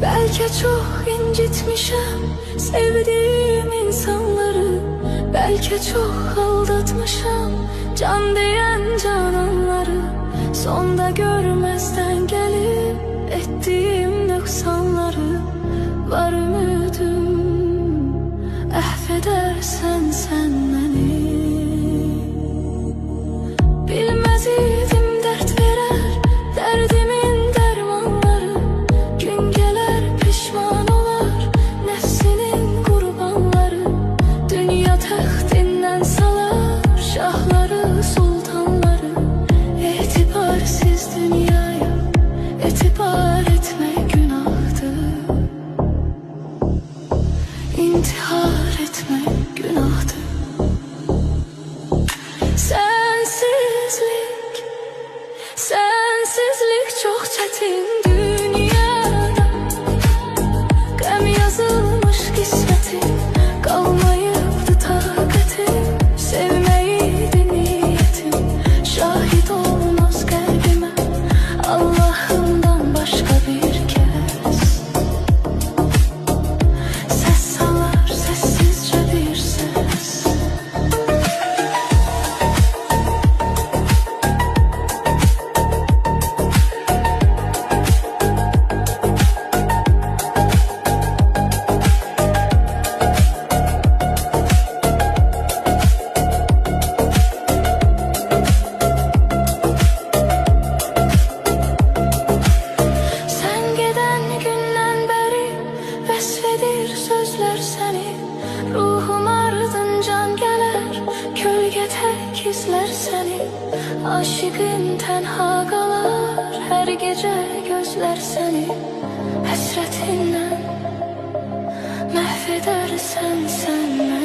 Belki çok incitmişim sevdiğim insanları, belki çok aldatmışım can diyen cananları. Sonda görmezden gelip ettiğim noksanları, var ümidim affedersen sen beni. Bilmez idim dert verer derdimin dermanları, gün gelir pişman olar nefsinin kurbanları. Dünya taxtinden salar şahları sultanları, etibarsiz dünyaya etibar etme günahtır, intihar etme günahtır. Sensizlik çok çetin dünyada, qəm yazılmış qismətim, qalmayıbdı taqətim, sevməyiydi niyyətim, şahid olmaz qəlbimə Allahımdan başqa bir kəs. Səs salar səssizcə bir səs. Vəsfedir sözlər səni, ruhum ardıncan gələr, kölgə tək izlər səni. Aşıqın tənha qalar, hər gecə gözlər səni. Həsrətindən məhv edərsən sən məni.